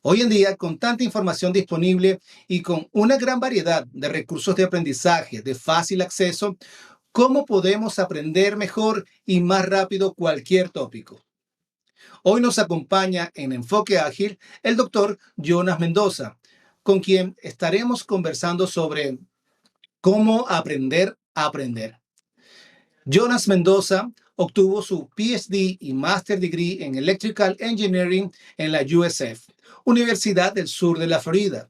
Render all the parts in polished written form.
Hoy en día, con tanta información disponible y con una gran variedad de recursos de aprendizaje de fácil acceso, ¿cómo podemos aprender mejor y más rápido cualquier tópico? Hoy nos acompaña en Enfoque Ágil el doctor Jonas Mendoza, con quien estaremos conversando sobre cómo aprender a aprender. Jonas Mendoza obtuvo su PhD y Master Degree en Electrical Engineering en la USF, Universidad del Sur de la Florida,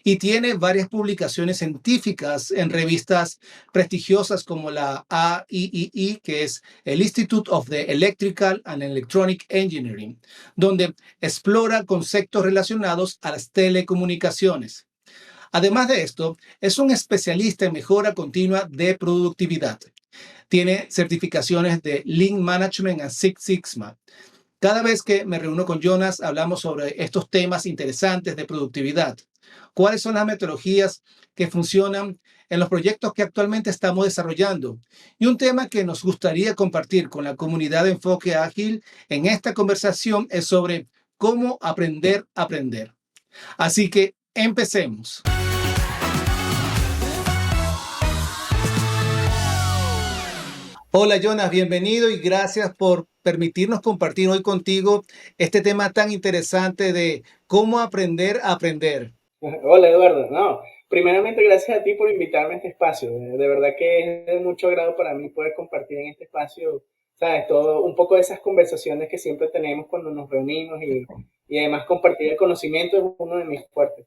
y tiene varias publicaciones científicas en revistas prestigiosas como la AIEE, que es el Institute of the Electrical and Electronic Engineering, donde explora conceptos relacionados a las telecomunicaciones. Además de esto, es un especialista en mejora continua de productividad. Tiene certificaciones de Lean Management and Six Sigma. Cada vez que me reúno con Jonas, hablamos sobre estos temas interesantes de productividad. ¿Cuáles son las metodologías que funcionan en los proyectos que actualmente estamos desarrollando? Y un tema que nos gustaría compartir con la comunidad de Enfoque Ágil en esta conversación es sobre cómo aprender a aprender. Así que empecemos. Hola Jonas, bienvenido y gracias por permitirnos compartir hoy contigo este tema tan interesante de cómo aprender a aprender. Hola Eduardo, no, primeramente gracias a ti por invitarme a este espacio, de verdad que es de mucho agrado para mí poder compartir en este espacio, sabes, todo, un poco de esas conversaciones que siempre tenemos cuando nos reunimos y además compartir el conocimiento es uno de mis fuertes.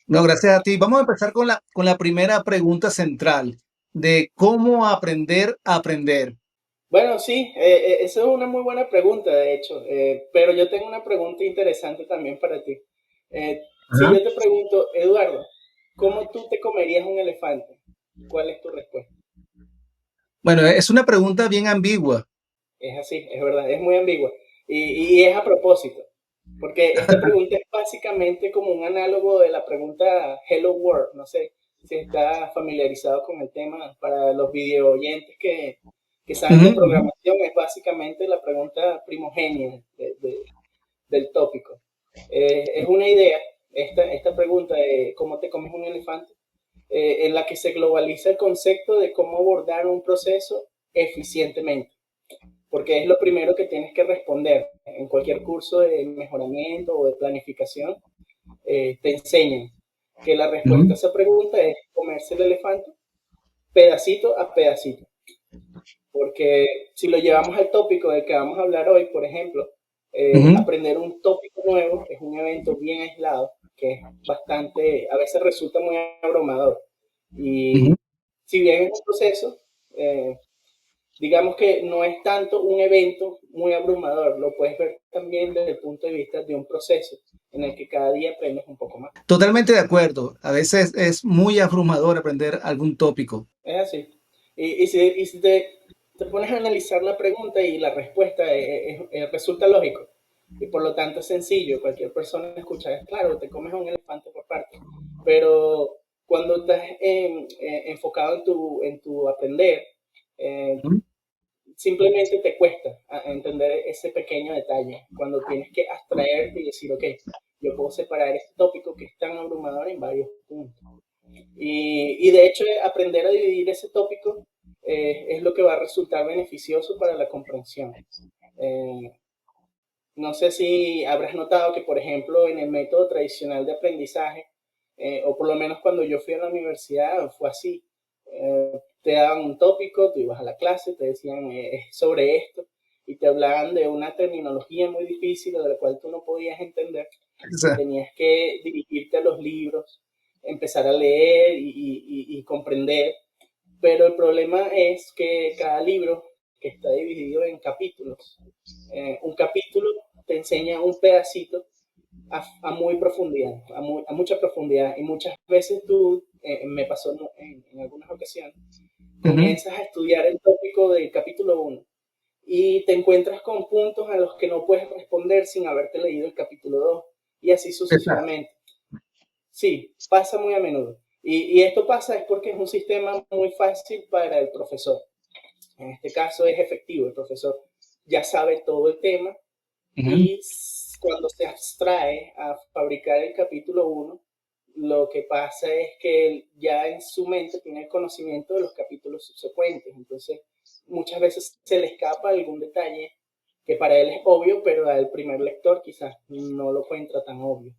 No, gracias a ti. Vamos a empezar con la primera pregunta central de cómo aprender a aprender. Bueno, sí, esa es una muy buena pregunta, de hecho, pero yo tengo una pregunta interesante también para ti. Si Ajá. yo te pregunto, Eduardo, ¿cómo tú te comerías un elefante? ¿Cuál es tu respuesta? Bueno, es una pregunta bien ambigua. Es así, es verdad, es muy ambigua. Y es a propósito, porque esta pregunta es básicamente como un análogo de la pregunta Hello World. No sé si está familiarizado con el tema para los video oyentes que saben de Ujú, ujú. programación, es básicamente la pregunta primogénea del tópico. Es una idea, esta pregunta de cómo te comes un elefante, en la que se globaliza el concepto de cómo abordar un proceso eficientemente, porque es lo primero que tienes que responder. En cualquier curso de mejoramiento o de planificación, te enseñan que la respuesta a Ujú. esa pregunta es comerse el elefante pedacito a pedacito. Porque si lo llevamos al tópico del que vamos a hablar hoy, por ejemplo, Ujú. aprender un tópico nuevo es un evento bien aislado, que es bastante, a veces resulta muy abrumador. Ujú. Y si bien es un proceso, eh, digamos que no es tanto un evento muy abrumador, lo puedes ver también desde el punto de vista de un proceso en el que cada día aprendes un poco más. Totalmente de acuerdo. A veces es muy abrumador aprender algún tópico. Es así. Y si te pones a analizar la pregunta y la respuesta resulta lógico y por lo tanto es sencillo, cualquier persona escucha, es claro, te comes a un elefante por parte, pero cuando estás enfocado en tu aprender, eh, Ujú. simplemente te cuesta entender ese pequeño detalle, cuando tienes que abstraerte y decir, ok, yo puedo separar este tópico que es tan abrumador en varios puntos. Y de hecho, aprender a dividir ese tópico es lo que va a resultar beneficioso para la comprensión. Eh, no sé si habrás notado que, por ejemplo, en el método tradicional de aprendizaje, o por lo menos cuando yo fui a la universidad, fue así. Te daban un tópico, tú ibas a la clase, te decían es sobre esto, y te hablaban de una terminología muy difícil de la cual tú no podías entender, O y sea, tenías que dirigirte a los libros, empezar a leer y comprender. Pero el problema es que cada libro, que está dividido en capítulos, un capítulo te enseña un pedacito a muy profundidad, a mucha profundidad. Y muchas veces tú, me pasó en algunas ocasiones, ujú. comienzas a estudiar el tópico del capítulo uno y te encuentras con puntos a los que no puedes responder sin haberte leído el capítulo 2 y así Exacto. sucesivamente. Sí, pasa muy a menudo. Y esto pasa es porque es un sistema muy fácil para el profesor. En este caso es efectivo, el profesor ya sabe todo el tema Ujú. y cuando se abstrae a fabricar el capítulo 1, lo que pasa es que ya en su mente tiene el conocimiento de los capítulos subsecuentes. Entonces, muchas veces se le escapa algún detalle que para él es obvio, pero al primer lector quizás no lo encuentra tan obvio.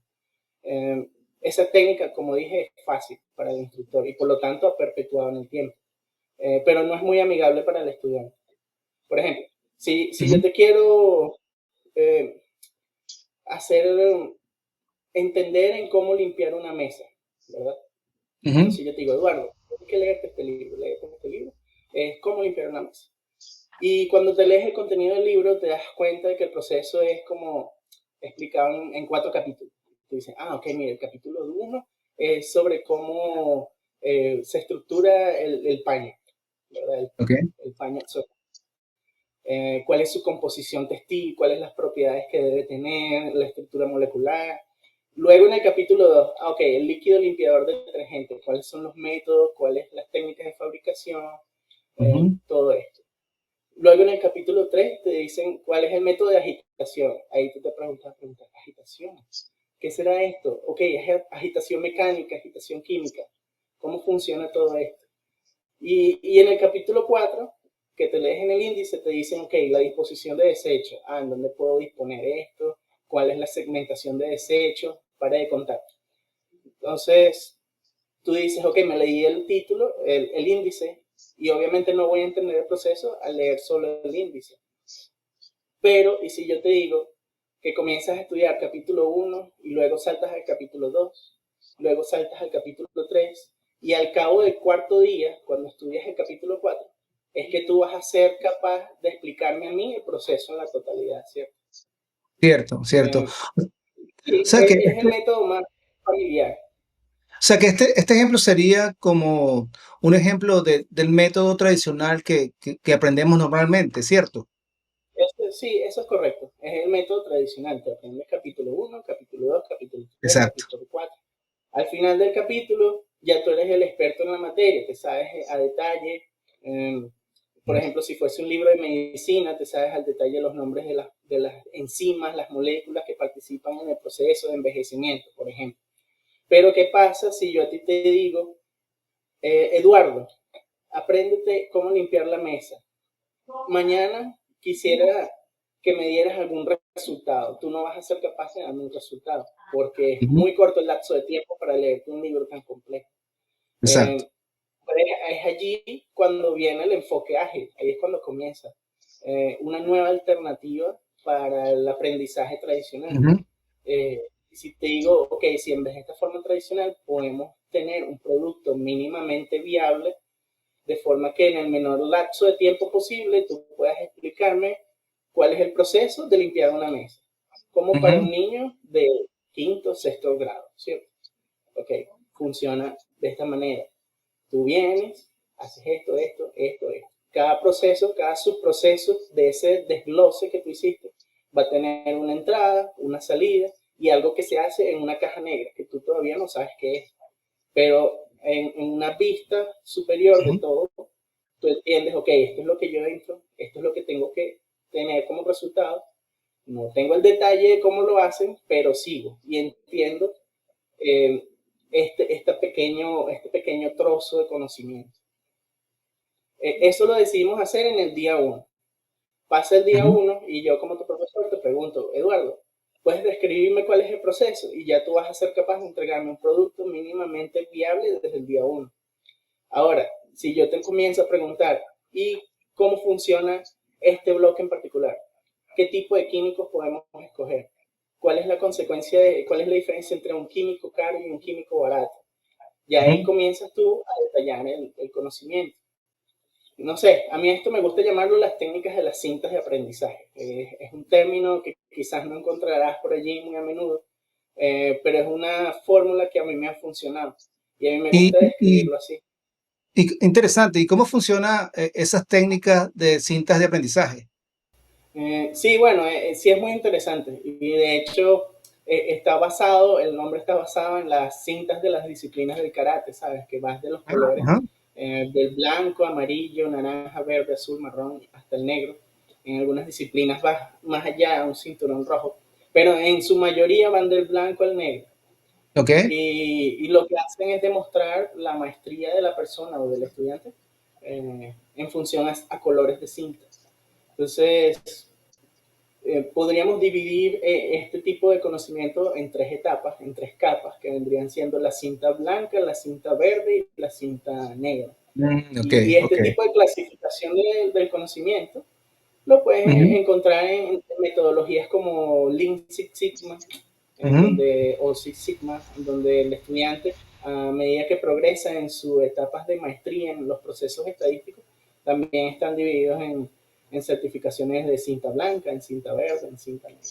Esa técnica, como dije, es fácil para el instructor y por lo tanto ha perpetuado en el tiempo, pero no es muy amigable para el estudiante. Por ejemplo, si yo te quiero hacer entender en cómo limpiar una mesa, ¿verdad? Entonces yo te digo, Eduardo, tienes que leerte este libro, es cómo limpiar una mesa. Y cuando te lees el contenido del libro, te das cuenta de que el proceso es como explicado en 4 capítulos. Te dicen, ok, mira, el capítulo 1 es sobre cómo se estructura el paño, ¿verdad? El paño, cuál es su composición textil, cuáles las propiedades que debe tener, la estructura molecular. Luego en el capítulo 2, el líquido limpiador de detergente, cuáles son los métodos, cuáles las técnicas de fabricación, todo esto. Luego en el capítulo 3 te dicen cuál es el método de agitación. Ahí tú te preguntas, ¿agitación? ¿Qué será esto? Es agitación mecánica, agitación química. ¿Cómo funciona todo esto? Y en el capítulo 4, que te lees en el índice, te dicen, la disposición de desechos. ¿En dónde puedo disponer esto? ¿Cuál es la segmentación de desechos? Para de contar. Entonces, tú dices, me leí el título, el índice, y obviamente no voy a entender el proceso al leer solo el índice. Pero, y si yo te digo que comienzas a estudiar capítulo 1 y luego saltas al capítulo 2, luego saltas al capítulo 3, y al cabo del 4.º día, cuando estudias el capítulo 4, es que tú vas a ser capaz de explicarme a mí el proceso en la totalidad, ¿cierto? Cierto. Sí, O sea que es el método más familiar. O sea que este ejemplo sería como un ejemplo del método tradicional que aprendemos normalmente, ¿cierto? Sí, eso es correcto. Es el método tradicional. Te aprendes capítulo 1, capítulo 2, capítulo 3, Exacto. capítulo 4. Al final del capítulo ya tú eres el experto en la materia, te sabes a detalle. Por ejemplo, si fuese un libro de medicina, te sabes al detalle los nombres de las enzimas, las moléculas que participan en el proceso de envejecimiento, por ejemplo. Pero ¿qué pasa si yo a ti te digo, Eduardo, apréndete cómo limpiar la mesa? Mañana quisiera que me dieras algún resultado. Tú no vas a ser capaz de darme un resultado porque es muy corto el lapso de tiempo para leerte un libro tan complejo. Exacto. Es allí cuando viene el enfoque ágil, ahí es cuando comienza una nueva alternativa para el aprendizaje tradicional. Si te digo, si en vez de esta forma tradicional podemos tener un producto mínimamente viable, de forma que en el menor lapso de tiempo posible tú puedas explicarme cuál es el proceso de limpiar una mesa, como para un niño de 5º, 6º grado, ¿cierto? Funciona de esta manera. Tú vienes, haces esto. Cada proceso, cada subproceso de ese desglose que tú hiciste va a tener una entrada, una salida y algo que se hace en una caja negra que tú todavía no sabes qué es. Pero en una vista superior de todo, tú entiendes, esto es lo que yo entro, esto es lo que tengo que tener como resultado. No tengo el detalle de cómo lo hacen, pero sigo y entiendo este pequeño trozo de conocimiento. Eso lo decidimos hacer en el día 1. Pasa el día 1 y yo como tu profesor te pregunto, Eduardo, ¿puedes describirme cuál es el proceso? Y ya tú vas a ser capaz de entregarme un producto mínimamente viable desde el día 1. Ahora, si yo te comienzo a preguntar, ¿y cómo funciona este bloque en particular? ¿Qué tipo de químicos podemos escoger? ¿Cuál es la consecuencia cuál es la diferencia entre un químico caro y un químico barato? Y ahí comienzas tú a detallar el conocimiento. No sé, a mí esto me gusta llamarlo las técnicas de las cintas de aprendizaje. Es un término que quizás no encontrarás por allí muy a menudo, pero es una fórmula que a mí me ha funcionado y a mí me Y, gusta y, describirlo así. Interesante. ¿Y cómo funcionan esas técnicas de cintas de aprendizaje? Sí, bueno, sí es muy interesante y de hecho el nombre está basado en las cintas de las disciplinas del karate, ¿sabes? Que vas de los colores del blanco, amarillo, naranja, verde, azul, marrón, hasta el negro. En algunas disciplinas vas más allá a un cinturón rojo. pero en su mayoría van del blanco al negro. Ok. Y lo que hacen es demostrar la maestría de la persona o del estudiante en función a colores de cinta. Entonces, podríamos dividir este tipo de conocimiento en tres etapas, en tres capas, que vendrían siendo la cinta blanca, la cinta verde y la cinta negra. Ok, Y ok. este tipo de clasificación del conocimiento lo puedes Ujú, encontrar en metodologías como Lean Six Sigma, ujú. o Six Sigma, en donde el estudiante, a medida que progresa en sus etapas de maestría en los procesos estadísticos, también están divididos en certificaciones de cinta blanca, en cinta verde, en cinta negra.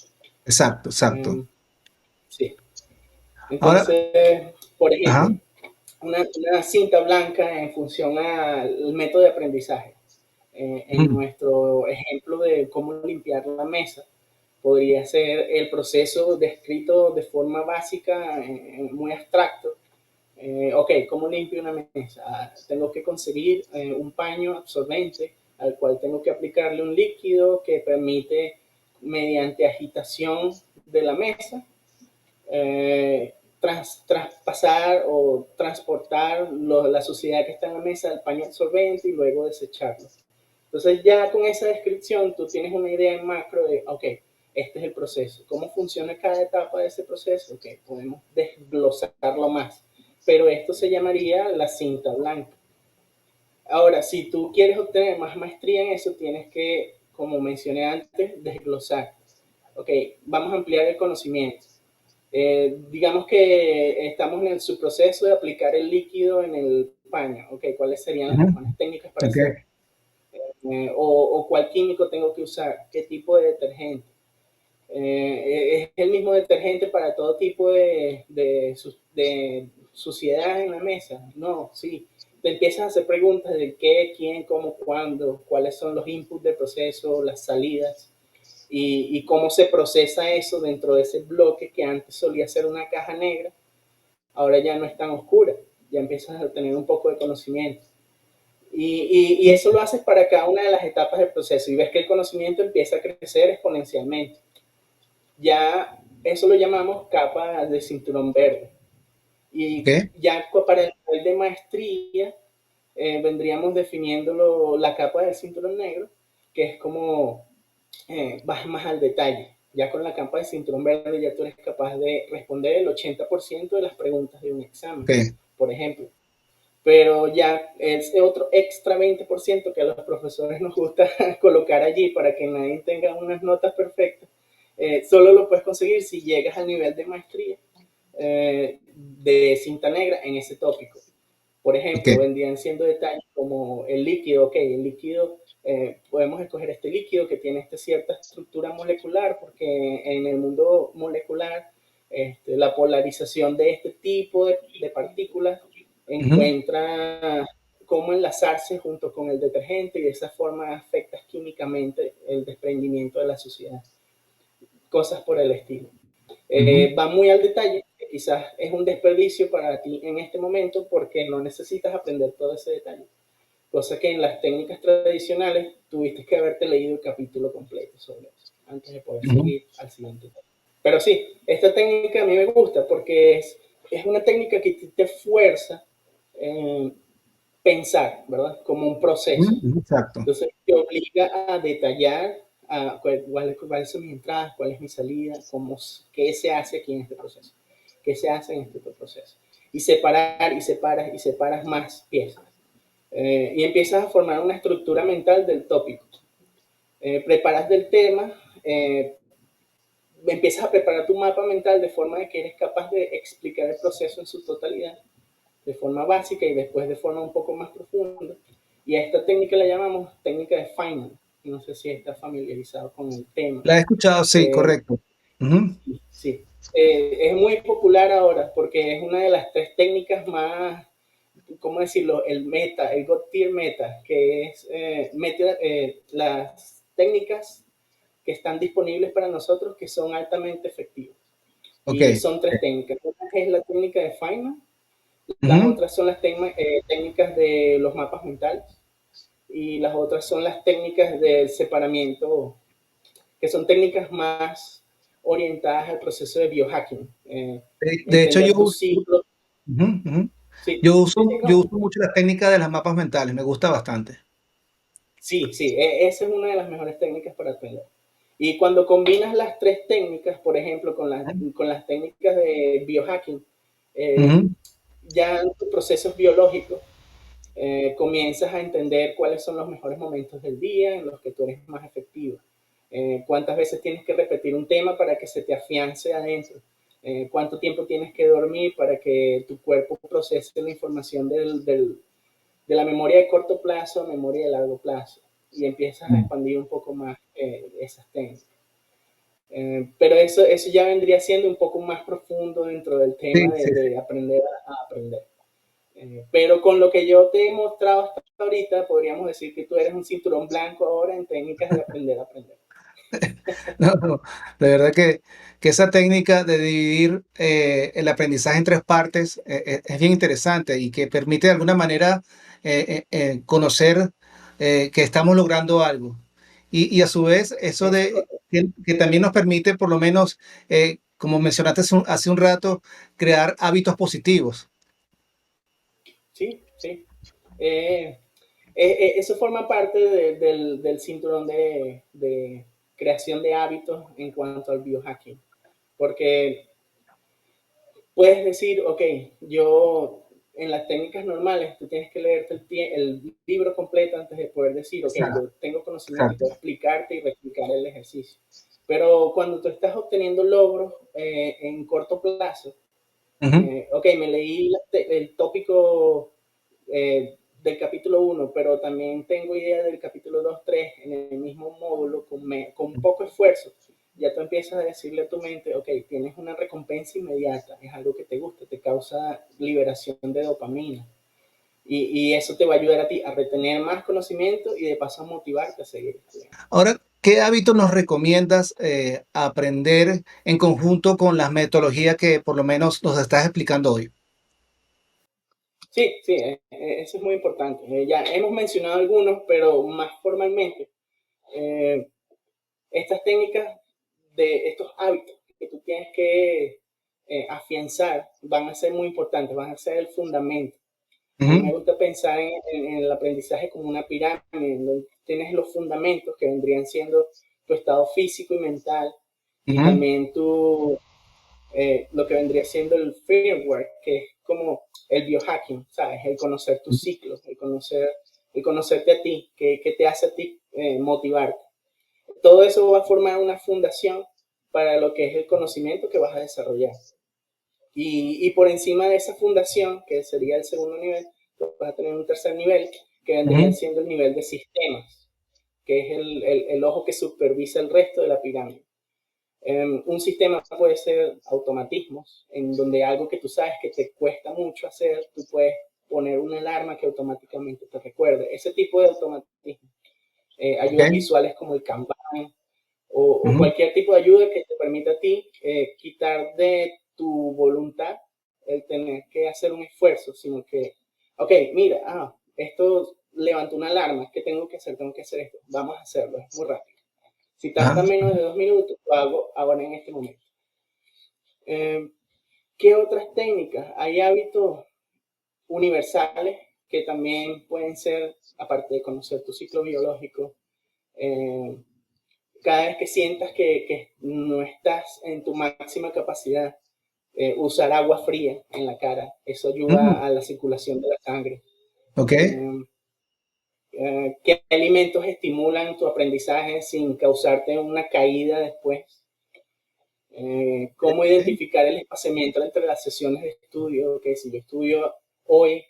Exacto, exacto. Eh, sí. Ahora, Entonces, por ajá. ejemplo, una cinta blanca en función al método de aprendizaje. En Ujú. nuestro ejemplo de cómo limpiar la mesa, podría ser el proceso descrito de forma básica, muy abstracto. Ok, ¿cómo limpio una mesa? Tengo que conseguir un paño absorbente al cual tengo que aplicarle un líquido que permite, mediante agitación de la mesa, traspasar o transportar la suciedad que está en la mesa al paño absorbente y luego desecharlo. Entonces ya con esa descripción tú tienes una idea en macro de, ok, este es el proceso. ¿Cómo funciona cada etapa de ese proceso? Ok, podemos desglosarlo más. Pero esto se llamaría la cinta blanca. Ahora, si tú quieres obtener más maestría en eso, tienes que, como mencioné antes, desglosar. Ok, vamos a ampliar el conocimiento. Digamos que estamos en su proceso de aplicar el líquido en el paño. Ok, ¿cuáles serían las Ujú. mejores técnicas para Ok. hacerlo? O cuál químico tengo que usar, qué tipo de detergente. Es el mismo detergente para todo tipo de suciedad en la mesa. No, sí. Te empiezas a hacer preguntas de qué, quién, cómo, cuándo, cuáles son los inputs del proceso, las salidas y cómo se procesa eso dentro de ese bloque que antes solía ser una caja negra, ahora ya no es tan oscura. Ya empiezas a tener un poco de conocimiento. Y eso lo haces para cada una de las etapas del proceso y ves que el conocimiento empieza a crecer exponencialmente. Ya eso lo llamamos capa de cinturón verde. Y Ok. ya para el nivel de maestría vendríamos definiéndolo la capa del cinturón negro, que es como vas más al detalle. Ya con la capa de cinturón verde ya tú eres capaz de responder el 80% de las preguntas de un examen, Ok. por ejemplo. Pero ya ese otro extra 20% que a los profesores nos gusta colocar allí para que nadie tenga unas notas perfectas, solo lo puedes conseguir si llegas al nivel de maestría de cinta negra en ese tópico. Por Ok. ejemplo, vendrían siendo detalles como el líquido, ok, el líquido, podemos escoger este líquido que tiene esta cierta estructura molecular, porque en el mundo molecular, la polarización de este tipo de partículas Ujú, encuentra cómo enlazarse junto con el detergente y de esa forma afecta químicamente el desprendimiento de la suciedad. Cosas por el estilo. ujú. Va muy al detalle, quizás es un desperdicio para ti en este momento porque no necesitas aprender todo ese detalle. Cosa que en las técnicas tradicionales tuviste que haberte leído el capítulo completo sobre eso antes de poder Ujú. seguir al siguiente. Pero sí, esta técnica a mí me gusta porque es una técnica que te fuerza en pensar, ¿verdad? Como un proceso. Ujú. Exacto. Entonces te obliga a detallar cuáles son mis entradas, cuál es mi salida, qué se hace aquí en este proceso, qué se hace en este proceso. Y separar y separas y separas más piezas. Y empiezas a formar una estructura mental del tópico. Preparas del tema, empiezas a preparar tu mapa mental de forma de que eres capaz de explicar el proceso en su totalidad, de forma básica y después de forma un poco más profunda. Y a esta técnica la llamamos técnica de Feynman. No sé si está familiarizado con el tema. La he escuchado, sí, Eh, correcto. Ujú. sí, es muy popular ahora porque es una de las tres técnicas más, ¿cómo decirlo? El meta, el God tier meta, que es las técnicas que están disponibles para nosotros que son altamente efectivas. Ok. Y son tres técnicas. Una es la técnica de Feynman, las Ujú. otras son las técnicas de los mapas mentales y las otras son las técnicas del separamiento, que son técnicas más orientadas al proceso de biohacking. De hecho, Entender tu ciclo. ujú, ujú. Sí, Yo sí, sí, uso, yo no. uso mucho la técnica de las mapas mentales, me gusta bastante. Sí, sí, esa es una de las mejores técnicas para aprender. Y cuando combinas las tres técnicas, por ejemplo, con las técnicas de biohacking, eh, Ujú. ya en tus procesos biológicos comienzas a entender cuáles son los mejores momentos del día en los que tú eres más efectivo. Cuántas veces tienes que repetir un tema para que se te afiance adentro. Cuánto tiempo tienes que dormir para que tu cuerpo procese la información de la memoria de corto plazo a memoria de largo plazo y empiezas a expandir un poco más esas técnicas. Pero eso ya vendría siendo un poco más profundo dentro del Sí, tema sí, de aprender a aprender. Pero con lo que yo te he mostrado hasta ahorita, podríamos decir que tú eres un cinturón blanco ahora en técnicas de aprender a aprender. no, no, de verdad que esa técnica de dividir el aprendizaje en tres partes es bien interesante y que permite de alguna manera conocer que estamos logrando algo. Y a su vez, eso Eso es de correcto. que también nos permite, por lo menos, como mencionaste hace un rato, crear hábitos positivos. Sí, sí. Eh, eso forma parte del cinturón de creación de hábitos en cuanto al biohacking. Porque puedes decir, ok, yo en las técnicas normales, tú tienes que leerte el libro completo antes de poder decir, ok, Exacto, yo tengo conocimiento y exacto. puedo explicarte y replicar el ejercicio. Pero cuando tú estás obteniendo logros en corto plazo, Ujú, ok, me leí el tópico del capítulo 1, pero también tengo idea del capítulo 2, 3 en el mismo módulo con poco esfuerzo. Ya tú empiezas a decirle a tu mente, ok, tienes una recompensa inmediata, es algo que te gusta, te causa liberación de dopamina. Y eso te va a ayudar a ti a retener más conocimiento y de paso a motivarte a seguir estudiando. ahora, ¿qué hábitos nos recomiendas aprender en conjunto con las metodologías que por lo menos nos estás explicando hoy? Sí, sí, eso es muy importante. Ya hemos mencionado algunos, pero más formalmente, eh, estas técnicas de estos hábitos que tú tienes que afianzar van a ser muy importantes, van a ser el fundamento. A mí me Ujú, gusta pensar en el aprendizaje como una pirámide, donde tienes los fundamentos que vendrían siendo tu estado físico y mental y ujú, también lo que vendría siendo el framework, que es como el biohacking, ¿sabes? El conocer tus ciclos, el conocerte a ti, que te hace a ti motivarte. Todo eso va a formar una fundación para lo que es el conocimiento que vas a desarrollar. Y por encima de esa fundación, que sería el segundo nivel, vas a tener un tercer nivel, que vendría ujú. siendo el nivel de sistemas, que es el ojo que supervisa el resto de la pirámide. Un sistema puede ser automatismos, en donde algo que tú sabes que te cuesta mucho hacer, tú puedes poner una alarma que automáticamente te recuerde. Ese tipo de automatismo. Ok, Ayudas visuales como el Kanban o ujú. cualquier tipo de ayuda que te permita a ti quitar de tu voluntad el tener que hacer un esfuerzo, sino que, ok, mira, esto levantó una alarma, ¿qué tengo que hacer? Tengo que hacer esto, vamos a hacerlo, es muy rápido. Si Ah, tarda menos de 2 minutos, lo hago ahora en este momento. Eh, ¿Qué otras técnicas? Hay hábitos universales que también pueden ser, aparte de conocer tu ciclo biológico, eh, cada vez que sientas que no estás en tu máxima capacidad, usar agua fría en la cara, eso mm, ayuda a la circulación de la sangre. ok. Eh, ¿Qué alimentos estimulan tu aprendizaje sin causarte una caída después? ¿Cómo Ok. identificar el espaciamiento entre las sesiones de estudio? Que si yo estudio hoy,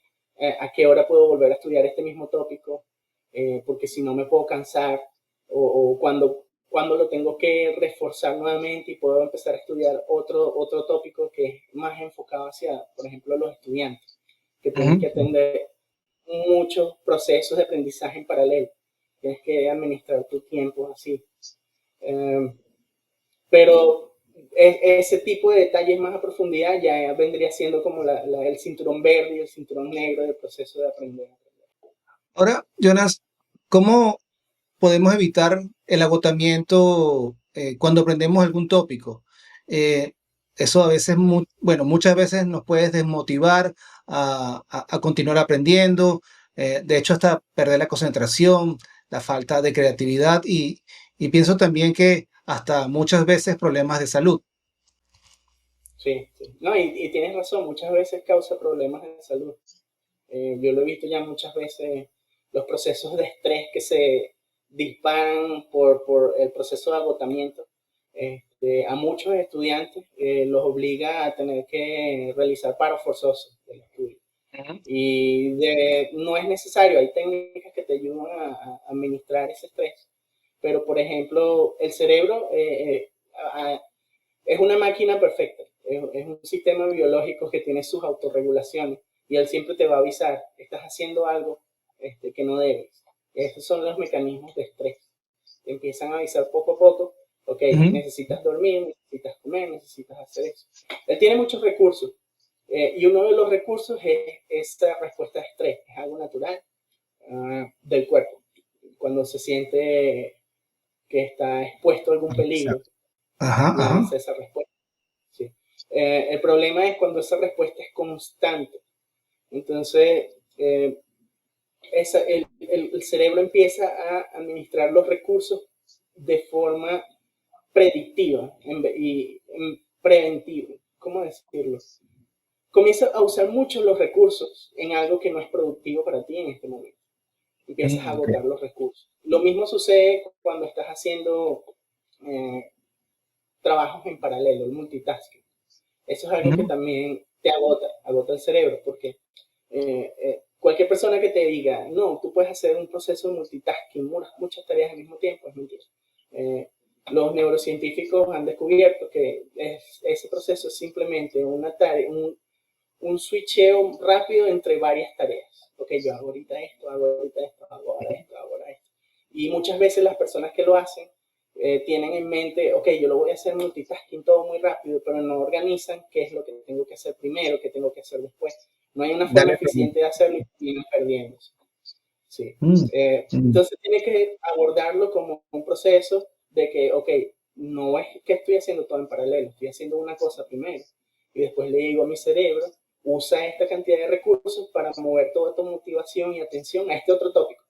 ¿a qué hora puedo volver a estudiar este mismo tópico? Porque si no me puedo cansar o cuando lo tengo que reforzar nuevamente y puedo empezar a estudiar otro tópico que es más enfocado hacia, por ejemplo, los estudiantes, que tienen que Ujú. atender muchos procesos de aprendizaje en paralelo. Tienes que administrar tu tiempo así. Eh, pero ese tipo de detalles más a profundidad ya vendría siendo como el cinturón verde y el cinturón negro del proceso de aprender. Ahora, Jonas, ¿cómo podemos evitar el agotamiento cuando aprendemos algún tópico, eh, eso a veces, bueno, muchas veces nos puede desmotivar a continuar aprendiendo, de hecho hasta perder la concentración, la falta de creatividad y pienso también que hasta muchas veces problemas de salud. Sí, sí. No, y tienes razón, muchas veces causa problemas de salud. Yo lo he visto ya muchas veces, los procesos de estrés que se disparan por el proceso de agotamiento. A muchos estudiantes los obliga a tener que realizar paros forzosos del estudio. Ujú. No es necesario, hay técnicas que te ayudan a administrar ese estrés, pero por ejemplo, el cerebro es una máquina perfecta, es un sistema biológico que tiene sus autorregulaciones y él siempre te va a avisar, estás haciendo algo que no debes. Estos son los mecanismos de estrés. Te empiezan a avisar poco a poco, ok, Ujú. necesitas dormir, necesitas comer, necesitas hacer eso. Él tiene muchos recursos y uno de los recursos es esta respuesta de estrés, es algo natural del cuerpo. Cuando se siente que está expuesto a algún peligro, Exacto. Ajá, ajá. lanza esa respuesta. ¿Sí? El problema es cuando esa respuesta es constante. Entonces, el cerebro empieza a administrar los recursos de forma predictiva y preventiva. ¿Cómo decirlo? Comienza a usar mucho los recursos en algo que no es productivo para ti en este momento. Empiezas a Ok. agotar los recursos. Lo mismo sucede cuando estás haciendo eh, trabajos en paralelo, el multitasking. Eso es algo que Ujú. también te agota el cerebro, porque cualquier persona que te diga, no, tú puedes hacer un proceso de multitasking, muchas tareas al mismo tiempo, es mentira. Eh, los neurocientíficos han descubierto que ese proceso es simplemente una tarea, un switcheo rápido entre varias tareas. Ok, yo hago ahorita esto, hago ahorita esto, hago ahora esto, hago ahora esto. Y muchas veces las personas que lo hacen tienen en mente, ok, yo lo voy a hacer multitasking todo muy rápido, pero no organizan qué es lo que tengo que hacer primero, qué tengo que hacer después. No hay una forma Dale. eficiente de hacerlo y vienen perdiendo. Sí. Mm, mm. Entonces tiene que abordarlo como un proceso de que, ok, no es que estoy haciendo todo en paralelo, estoy haciendo una cosa primero. Y después le digo a mi cerebro, usa esta cantidad de recursos para mover toda tu motivación y atención a este otro tópico.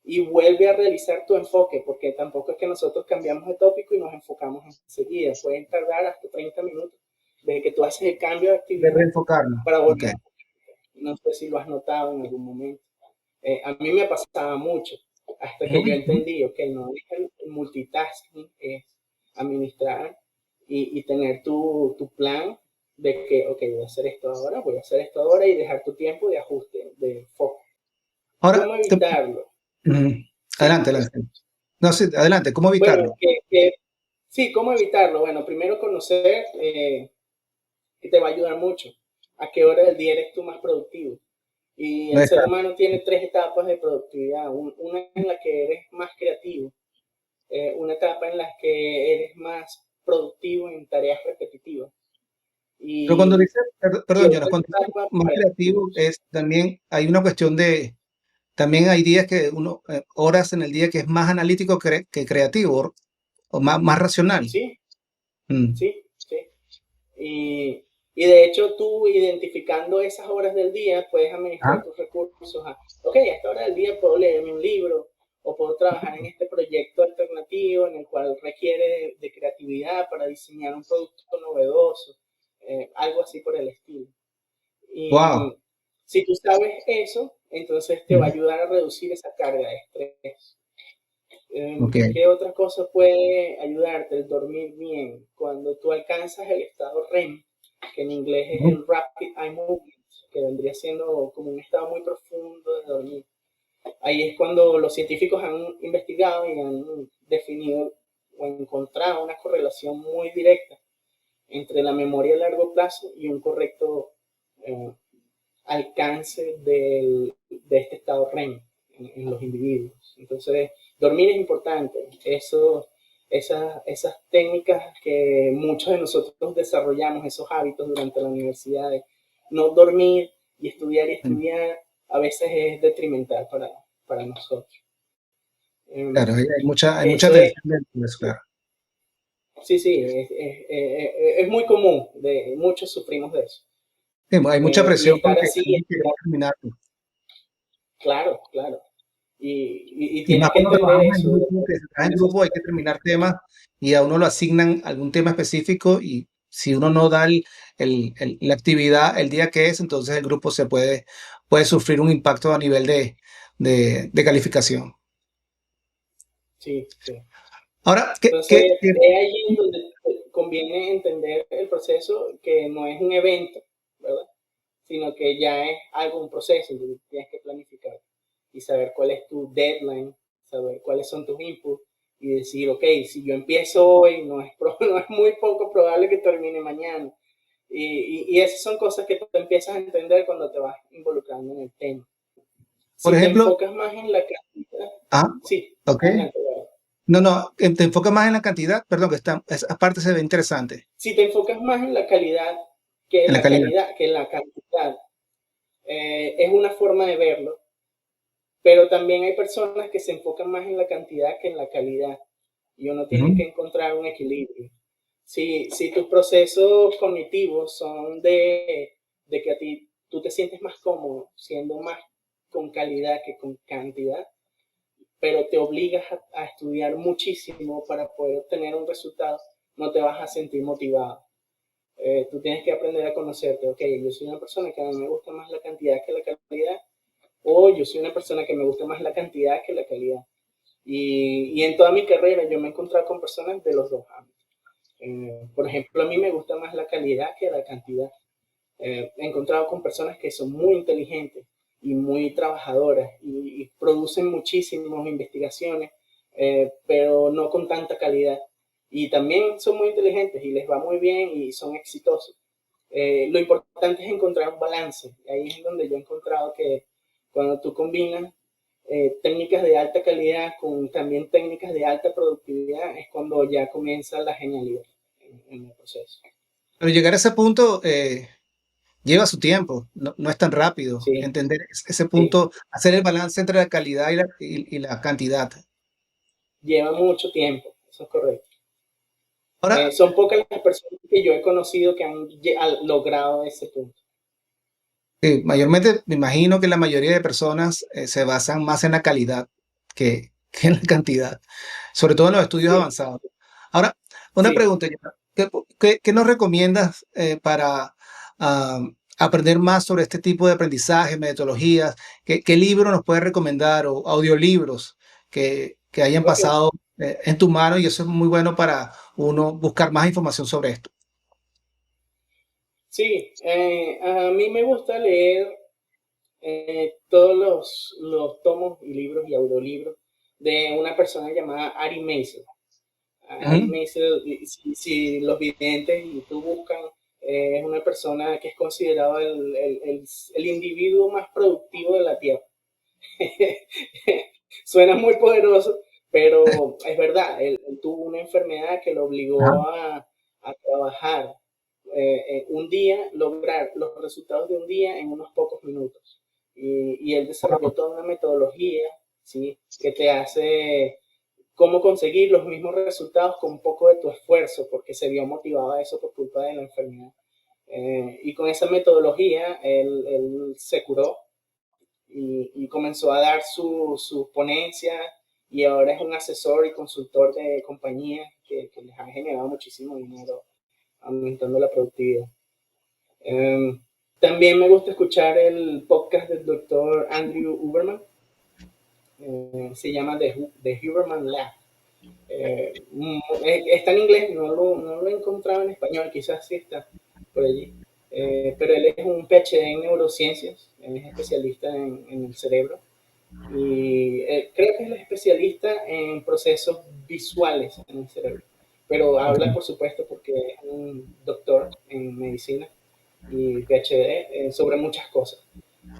Y vuelve a realizar tu enfoque, porque tampoco es que nosotros cambiamos de tópico y nos enfocamos enseguida. Pueden tardar hasta 30 minutos desde que tú haces el cambio de De actividad reenfocarnos. para Ok. volver. No sé si lo has notado en algún momento. A mí me pasaba mucho hasta que yo Ujú. entendí, ok, no es el multitasking, es administrar y tener tu plan de que, ok, voy a hacer esto ahora, voy a hacer esto ahora y dejar tu tiempo de ajuste, de foco. Ahora, ¿Cómo evitarlo? ujú. Sí, Adelante, adelante. No, sí, adelante, ¿cómo bueno, evitarlo? sí, ¿cómo evitarlo? Bueno, primero conocer que te va a ayudar mucho. ¿A qué hora del día eres tú más productivo? Y No el ser está. humano tiene tres etapas de productividad. Una en la que eres más creativo, una etapa en la que eres más productivo en tareas repetitivas Pero cuando y, dice, y perdón, Jonas, otra cuando dice etapa más para creativo, activos. es también, hay una cuestión de, también hay días que uno, horas en el día que es más analítico que creativo o más racional. Sí, Mm. sí, sí. Y de hecho tú identificando esas horas del día puedes administrar Ajá. tus recursos ok, a esta hora del día puedo leerme un libro o puedo trabajar en este proyecto alternativo en el cual requiere de creatividad para diseñar un producto novedoso, algo así por el estilo. Wow. Y si tú sabes eso, entonces te va a Ujú. ayudar a reducir esa carga de estrés. Ok. ¿Qué otra cosa puede ayudarte? El dormir bien. Cuando tú alcanzas el estado REM, que en inglés es Ujú. el Rapid Eye Movement, que vendría siendo como un estado muy profundo de dormir. Ahí es cuando los científicos han investigado y han definido o encontrado una correlación muy directa entre la memoria a largo plazo y un correcto eh, alcance de este estado REM en los individuos. Entonces, dormir es importante. Esas técnicas que muchos de nosotros desarrollamos, esos hábitos durante la universidad de no dormir y estudiar, a veces es detrimental para nosotros. Claro, hay mucha Eso es, tensión dentro de eso, claro. sí, sí, es muy común, muchos sufrimos de eso. Sí, hay mucha Y presión estar porque así, hay que querer terminarlo. claro, claro. Y Y más tienes que cuando entender trabajamos en eso. grupo, que si trabajas en grupo hay que terminar temas y a uno lo asignan algún tema específico y si uno no da la actividad el día que es, entonces el grupo puede sufrir un impacto a nivel de calificación. Sí, sí. Ahora, Entonces, es ahí donde conviene entender el proceso, que no es un evento, ¿verdad? Sino que ya es algo, un proceso, entonces tienes que planificar y saber cuál es tu deadline, saber cuáles son tus inputs y decir, ok, si yo empiezo hoy, no es muy poco probable que termine mañana. Y esas son cosas que tú empiezas a entender cuando te vas involucrando en el tema. por Si te ejemplo, enfocas más en la cantidad, ah, sí, ok. adelante, ¿verdad? No, no, te enfocas más en la cantidad, perdón, esa parte se ve interesante, Si te enfocas más en la calidad que en en la calidad. que en la cantidad, es una forma de verlo, pero también hay personas que se enfocan más en la cantidad que en la calidad y uno tiene Ujú. que encontrar un equilibrio. Si tus procesos cognitivos son de que a ti tú te sientes más cómodo siendo más con calidad que con cantidad, pero te obligas a estudiar muchísimo para poder obtener un resultado, no te vas a sentir motivado. Tú tienes que aprender a conocerte. Ok, yo soy una persona que a mí me gusta más la cantidad que la calidad, o yo soy una persona que me gusta más la cantidad que la calidad. Y en toda mi carrera yo me he encontrado con personas de los dos ámbitos. Por ejemplo, a mí me gusta más la calidad que la cantidad. He encontrado con personas que son muy inteligentes y muy trabajadoras y producen muchísimas investigaciones, pero no con tanta calidad. Y también son muy inteligentes y les va muy bien y son exitosos. Lo importante es encontrar un balance. Ahí es donde yo he encontrado que cuando tú combinas técnicas de alta calidad con también técnicas de alta productividad, es cuando ya comienza la genialidad en el proceso. Pero llegar a ese punto lleva su tiempo, no, no es tan rápido. Sí, Entender ese sí. punto, hacer el balance entre la calidad y la cantidad. Lleva mucho tiempo, eso es correcto. Ahora, Son pocas las personas que yo he conocido que han logrado ese punto. mayormente me imagino que la mayoría de personas se basan más en la calidad que en la cantidad, sobre todo en los estudios Sí, avanzados. Ahora, una sí. pregunta, ¿qué nos recomiendas para ah, aprender más sobre este tipo de aprendizaje, metodologías? ¿Qué libro nos puedes recomendar o audiolibros que hayan Ok. pasado en tu mano? Y eso es muy bueno para uno buscar más información sobre esto. Sí, a mí me gusta leer todos los tomos y libros y audiolibros de una persona llamada Ari Meisel. Ari Ujú. Meisel, si los videntes y tú buscan, es una persona que es considerado el individuo más productivo de la Tierra. Suena muy poderoso, pero es verdad, él tuvo una enfermedad que lo Ajá. obligó a trabajar un día, lograr los resultados de un día en unos pocos minutos. Y él desarrolló Wow. toda una metodología, ¿sí? Que te hace cómo conseguir los mismos resultados con un poco de tu esfuerzo, porque se vio motivado a eso por culpa de la enfermedad. Y con esa metodología él se curó y comenzó a dar su ponencia y ahora es un asesor y consultor de compañías que les ha generado muchísimo dinero aumentando la productividad. Um, También me gusta escuchar el podcast del doctor Andrew Huberman, se llama The Huberman Lab. Está en inglés, no lo he encontrado en español, quizás sí está por allí. Pero él es un PhD en neurociencias, él es especialista en el cerebro y creo que es el especialista en procesos visuales en el cerebro, pero Ok. habla por supuesto porque es un doctor en medicina y PhD sobre muchas cosas.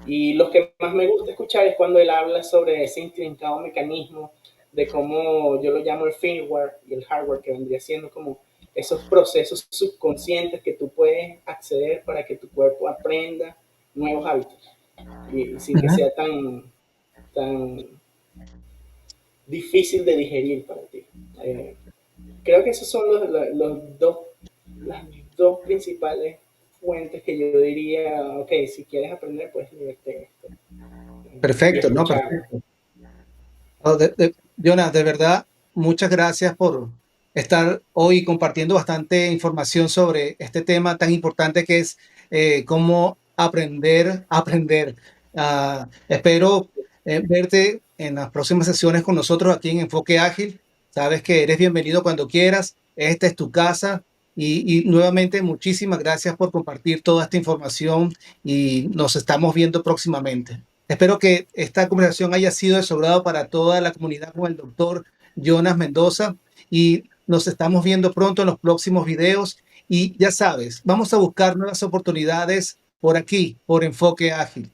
Y lo que más me gusta escuchar es cuando él habla sobre ese intrincado mecanismo de cómo yo lo llamo el firmware y el hardware, que vendría siendo como esos procesos subconscientes que tú puedes acceder para que tu cuerpo aprenda nuevos hábitos y sin que Ujú. sea tan difícil de digerir para ti. Creo que esos son las dos principales fuentes que yo diría, ok, si quieres aprender, puedes leerte esto y Perfecto, ¿no? escuchar. Perfecto. Oh, Jonas, de verdad, muchas gracias por estar hoy compartiendo bastante información sobre este tema tan importante que es cómo aprender a aprender. Espero verte en las próximas sesiones con nosotros aquí en Enfoque Ágil. Sabes que eres bienvenido cuando quieras. Esta es tu casa. Y nuevamente, muchísimas gracias por compartir toda esta información y nos estamos viendo próximamente. Espero que esta conversación haya sido de su agrado para toda la comunidad con el doctor Jonas Mendoza y nos estamos viendo pronto en los próximos videos y ya sabes, vamos a buscar nuevas oportunidades por aquí, por Enfoque Ágil.